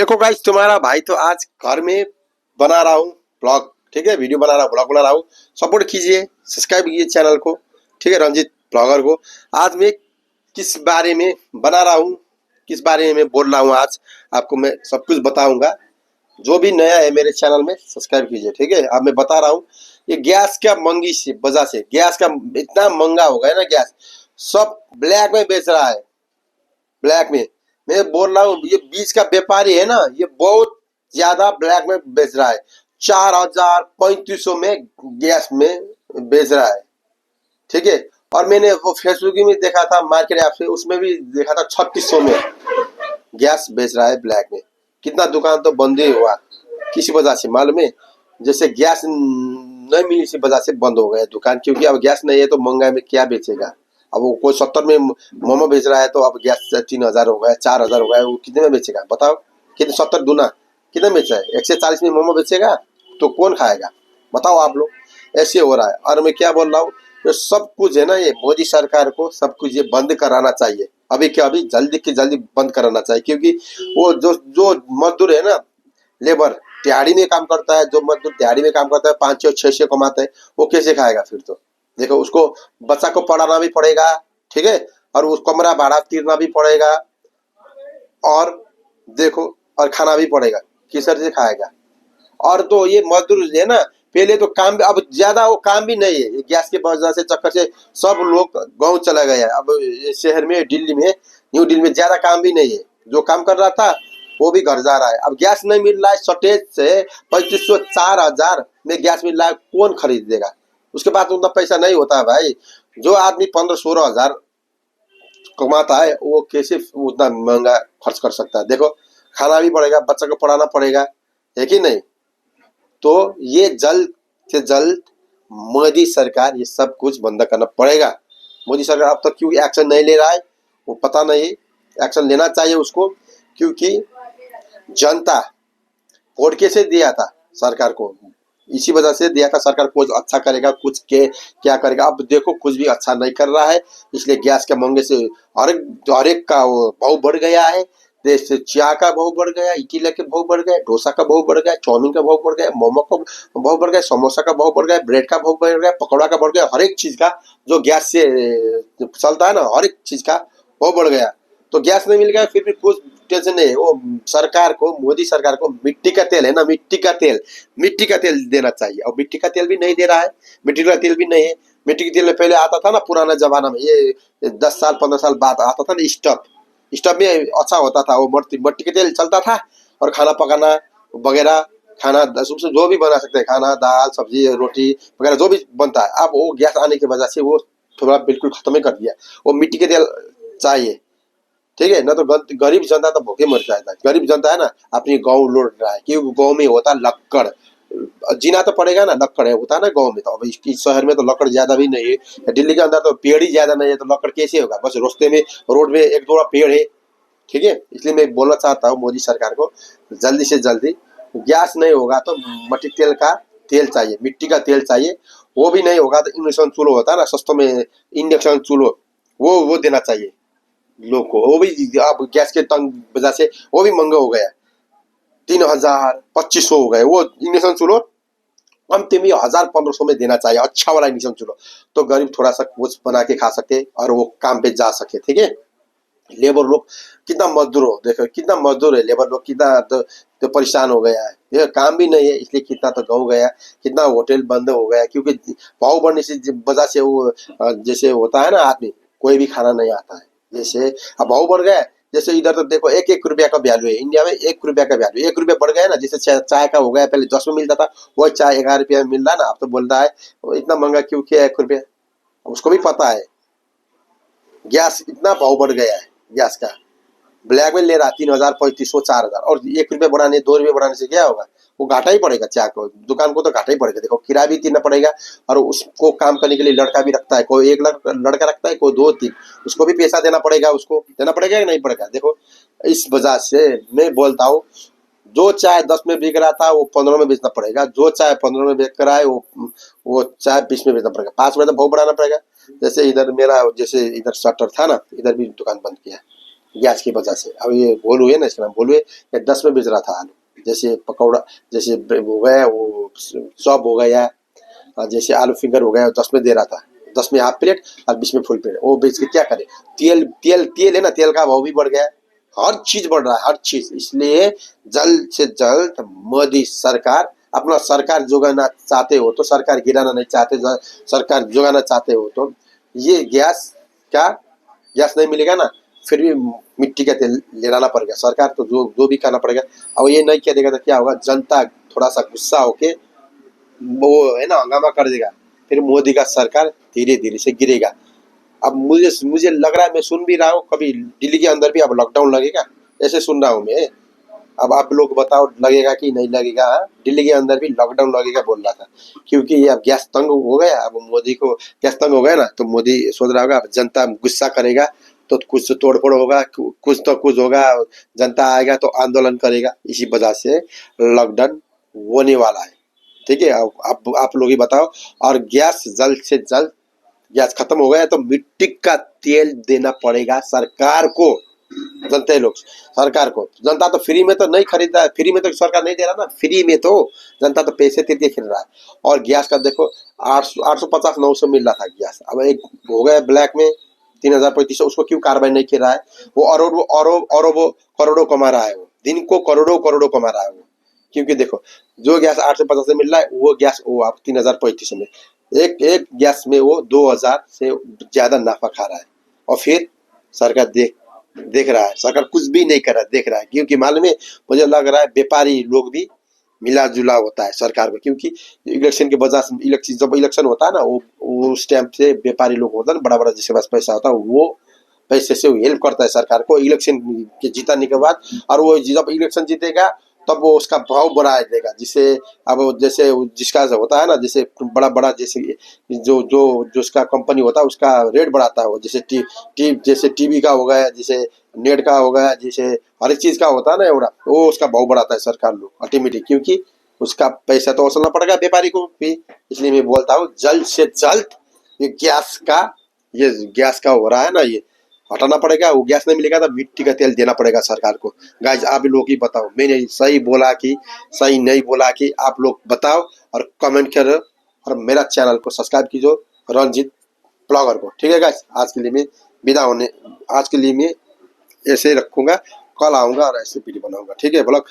देखो गाइस, तुम्हारा भाई तो आज घर में बना रहा हूँ ब्लॉग। ठीक है, वीडियो बना रहा हूँ, ब्लॉग बना रहा हूँ। सपोर्ट कीजिए, सब्सक्राइब कीजिए चैनल को। ठीक है, रंजीत ब्लॉगर को। आज मैं किस बारे में बना रहा हूँ, किस बारे में बोल रहा हूँ, आज आपको मैं सब कुछ बताऊंगा। जो भी नया है मेरे चैनल में सब्सक्राइब कीजिए। ठीक है, अब मैं बता रहा हूँ ये गैस का महंगी से वजह से, गैस का इतना महंगा हो गया ना, गैस सब ब्लैक में बेच रहा है। ब्लैक में मैं बोल रहा हूँ, ये बीच का व्यापारी है ना, ये बहुत ज्यादा ब्लैक में बेच रहा है। 4,000 3500 में गैस में बेच रहा है। ठीक है, और मैंने वो फेसबुक में देखा था, मार्केट ऐप से, उसमें भी देखा था 3600 में गैस बेच रहा है ब्लैक में। कितना दुकान तो बंद ही हुआ, किसी वजह से मालूम है। जैसे गैस नहीं मिली इसी वजह से बंद हो गया दुकान, क्योंकि अब गैस नहीं है तो महंगाई में क्या बेचेगा। अब वो कोई 70 में मोमो बेच रहा है तो अब गैस 3000 हो गया, 4000 हो गया, वो कितने में बेचेगा बताओ। कितने 70 दूना कितने बेच रहा है, 140 में मोमो बेचेगा तो कौन खाएगा बताओ आप लोग। ऐसे हो रहा है। और मैं क्या बोल रहा हूँ, ये सब कुछ है ना, ये मोदी सरकार को सब कुछ ये बंद कराना चाहिए। अभी क्या, अभी जल्दी की जल्दी बंद कराना चाहिए, क्योंकि वो जो जो मजदूर है ना, लेबर दिहाड़ी में काम करता है, जो मजदूर दिहाड़ी में काम करता है 500 600 कमाता है, वो कैसे खाएगा फिर तो। देखो, उसको बच्चा को पढ़ाना भी पड़ेगा। ठीक है, और उस कमरा भाड़ा तीरना भी पड़ेगा, और देखो, और खाना भी पड़ेगा। किस तरह से खाएगा। और तो ये मजदूर है ना, पहले तो काम भी, अब ज्यादा वो काम भी नहीं है, ये गैस के वजह से चक्कर से सब लोग गांव चला गया है। अब ये शहर में, दिल्ली में, न्यू दिल्ली में ज्यादा काम भी नहीं है। जो काम कर रहा था वो भी घर जा रहा है। अब गैस नहीं मिल रहा है, शॉर्टेज से 3500 4000 में गैस मिल रहा है, कौन खरीदेगा। उसके बाद उतना पैसा नहीं होता है भाई। जो आदमी 15 16 हजार कमाता है वो कैसे उतना महंगा खर्च कर सकता है। देखो, खाना भी पड़ेगा, बच्चा को पढ़ाना पड़ेगा, है कि नहीं। तो ये जल्द से जल्द मोदी सरकार ये सब कुछ बंद करना पड़ेगा। मोदी सरकार अब तक क्यों एक्शन नहीं ले रहा है वो पता नहीं। एक्शन लेना चाहिए उसको, क्योंकि जनता वोट कैसे दिया था सरकार को, इसी वजह से दिया था। सरकार कुछ अच्छा करेगा, कुछ के क्या करेगा। अब देखो, कुछ भी अच्छा नहीं कर रहा है। इसलिए गैस के महंगे से हर एक का वो भाव बढ़ गया है। देश से चाय का भाव बढ़ गया, इडली के भाव बढ़ गया, डोसा का भाव बढ़ गया, चाउमीन का भाव बढ़ गया, मोमो का भाव बढ़ गया, समोसा का भाव बढ़ गया, ब्रेड का भाव बढ़ गया, पकौड़ा का बढ़ गया। हर एक चीज का जो गैस से चलता है ना, हर एक चीज का भाव बढ़ गया। तो गैस नहीं मिल गया फिर भी कुछ टेंशन नहीं है। वो सरकार को, मोदी सरकार को मिट्टी का तेल है ना, मिट्टी का तेल देना चाहिए। और मिट्टी का तेल भी नहीं दे रहा है। मिट्टी का तेल भी नहीं है। मिट्टी के तेल में पहले आता था ना, पुराना जमाना में, ये 10 साल 15 साल बाद आता था ना, स्टोव में अच्छा होता था। वो मट्टी के तेल चलता था, और खाना पकाना वगैरह, खाना उसमें जो भी बना सकते हैं, खाना दाल सब्जी रोटी वगैरह जो भी बनता है। अब वो गैस आने की वजह से वो थोड़ा बिल्कुल खत्म ही कर दिया। वो मिट्टी के तेल चाहिए। ठीक है ना, तो गरीब जनता तो भूखे मर जाता है। गरीब जनता है ना, अपनी गाँव लौट रहा है, क्योंकि गाँव में होता लक्कड़, जीना तो पड़ेगा ना, लक्कड़ है होता है ना गाँव में। तो अब इसकी शहर में तो लक्कड़ ज्यादा भी नहीं है, दिल्ली के अंदर तो पेड़ ही ज्यादा नहीं है, तो लक्कड़ कैसे होगा। बस रास्ते में, रोड में एक दो पेड़ है। ठीक है, इसलिए मैं बोलना चाहता हूँ मोदी सरकार को, जल्दी से जल्दी। गैस नहीं होगा तो मट्टी तेल का तेल चाहिए, मिट्टी का तेल चाहिए। वो भी नहीं होगा तो इंडक्शन चूल्हा होता है ना, सस्ते में इंडक्शन चूल्हा, वो देना चाहिए लोग को। वो भी अब गैस के तंग वजह से वो भी महंगा हो गया। 3000 2500 हो गए वो इंडक्शन चूल्हा। कम से कम 1000 1500 में देना चाहिए, अच्छा वाला इंडक्शन चूल्हा। तो गरीब थोड़ा सा कुछ बना के खा सके और वो काम पे जा सके। ठीक है, लेबर लोग कितना मजदूर हो, देखो कितना मजदूर है, लेबर लोग कितना तो परेशान हो गया है। ये काम भी नहीं है, इसलिए कितना तो गाँव गया, कितना होटल बंद हो गया, क्योंकि भाव बढ़ने से वजह से वो जैसे होता है ना, आदमी कोई भी खाना नहीं आता है। जैसे अब भाव बढ़ गया, जैसे इधर तो देखो 1 1 रुपया का वैल्यू है इंडिया में। 1 रुपया का वैल्यू, 1 रुपया बढ़ गया ना। जैसे चाय का हो गया, पहले 10 में मिलता था, वही चाय 11 रुपया में मिल रहा है ना। अब तो बोल रहा है इतना महंगा क्यों किया 1 रुपया। उसको भी पता है गैस इतना भाव बढ़ गया है। गैस का ब्लैक में ले रहा 3000 3500 4000, और 1 रुपया बढ़ाने 2 रुपये बढ़ाने से क्या होगा। वो घाटा ही पड़ेगा, चाय को दुकान को तो घाटा ही पड़ेगा। देखो, किराया भी देना पड़ेगा, और उसको काम करने के लिए लड़का भी रखता है, कोई एक लड़का रखता है, कोई 2 3, उसको भी पैसा देना पड़ेगा, उसको देना पड़ेगा कि नहीं पड़ेगा। देखो, इस वजह से मैं बोलता हूँ, जो चाय 10 में बिक रहा था वो 15 में बेचना पड़ेगा। जो चाय 15 में बिक रहा है वो चाय 20 में बेचना पड़ेगा। 5 रुपये तो बहुत बढ़ाना पड़ेगा। जैसे इधर मेरा, जैसे इधर शटर था ना, इधर भी दुकान बंद किया। गैस की वजह से। अब ये भोलू है ना, इसका नाम भोलू है, ये 10 में बेच रहा था आलू। जैसे पकौड़ा, जैसे हो गया वो चॉप हो गया, जैसे आलू फिंगर हो गया, 10 में दे रहा था। 10 में हाफ प्लेट और 20 में फुल प्लेट। वो बेच के क्या करे? तेल तेल तेल है ना, तेल का भाव भी बढ़ गया है। हर चीज बढ़ रहा है, हर चीज। इसलिए जल्द से जल्द मोदी सरकार अपना सरकार जुगाना चाहते हो तो, सरकार गिराना नहीं चाहते, सरकार जुगाना चाहते हो तो, ये गैस का गैस नहीं मिलेगा ना, फिर भी मिट्टी का तेल ले लाना पड़ेगा सरकार तो, जो जो भी करना पड़ेगा। अब ये नहीं करेगा तो क्या होगा? जनता थोड़ा सा गुस्सा होके वो है ना हंगामा कर देगा, फिर मोदी का सरकार धीरे धीरे से गिरेगा। अब मुझे मुझे लग रहा है, मैं सुन भी रहा हूँ, कभी दिल्ली के अंदर भी अब लॉकडाउन लगेगा, ऐसे सुन रहा हूँ मैं। अब आप लोग बताओ लगेगा कि नहीं लगेगा? दिल्ली के अंदर भी लॉकडाउन लगेगा बोल रहा था, क्योंकि ये अब गैस तंग हो गया। अब मोदी को गैस तंग हो गया ना, तो मोदी सोच रहा होगा अब जनता गुस्सा करेगा तो कुछ तो तोड़फोड़ होगा, कुछ तो कुछ होगा, जनता आएगा तो आंदोलन करेगा। इसी वजह से लॉकडाउन होने वाला है। ठीक है, अब आप लोग ही बताओ। और गैस जल्द से जल्द, गैस खत्म हो गया तो मिट्टी का तेल देना पड़ेगा सरकार को। जनता लोग सरकार को, जनता तो फ्री में तो नहीं खरीदा है, फ्री में तो सरकार नहीं दे रहा ना, फ्री में तो जनता तो पैसे दे के खरीद रहा है। और गैस का देखो 850 900 मिल रहा था गैस, अब एक हो गया ब्लैक में 3000 3500। उसको क्यों कार्रवाई नहीं कर रहा है? वो अरबों करोड़ों कमा रहा है, वो दिन को करोड़ों करोड़ों कमा रहा है वो। क्योंकि देखो, जो गैस 850 से मिल रहा है, वो गैस वो आप 3035 में, एक एक गैस में वो 2000 से ज्यादा नाफा खा रहा है। और फिर सरकार देख देख रहा है, सरकार कुछ भी नहीं कर रहा, देख रहा है। क्योंकि मालूम है, मुझे लग रहा है व्यापारी लोग भी मिला जुला होता है सरकार में। क्योंकि इलेक्शन के वजह से, इलेक्शन जब इलेक्शन होता है ना, वो उस टाइम से व्यापारी लोग होता है ना, बड़ा बड़ा जिसके पास पैसा होता है, वो पैसे से हेल्प करता है सरकार को इलेक्शन के जीताने के बाद। और वो जब इलेक्शन जीतेगा तब वो उसका भाव बढ़ा देगा, जिससे अब जैसे जिसका होता है ना, जैसे बड़ा बड़ा जैसे जो जो जो उसका कंपनी होता है उसका रेट बढ़ाता है वो, जैसे टीवी का हो गया, जैसे नेट का हो गया, जैसे हर एक चीज का होता है ना एवढा, वो उसका भाव बढ़ाता है सरकार लोग ऑटोमेटिक, क्योंकि उसका पैसा तो वसूलना पड़ेगा व्यापारी को भी। इसलिए मैं बोलता हूँ जल्द से जल्द ये गैस का, ये गैस का हो रहा है ना, ये हटाना पड़ेगा। वो गैस नहीं मिलेगा तो मिट्टी का तेल देना पड़ेगा सरकार को। गाइज आप लोग ही बताओ, मैंने सही बोला कि सही नहीं बोला, कि आप लोग बताओ और कमेंट करो। और मेरा चैनल को सब्सक्राइब कीजिए, रंजीत ब्लॉगर को। ठीक है गाइज, आज के लिए मैं विदा होने, आज के लिए मैं ऐसे ही रखूंगा, कल आऊंगा और ऐसे वीडियो बनाऊंगा। ठीक है ब्लॉग।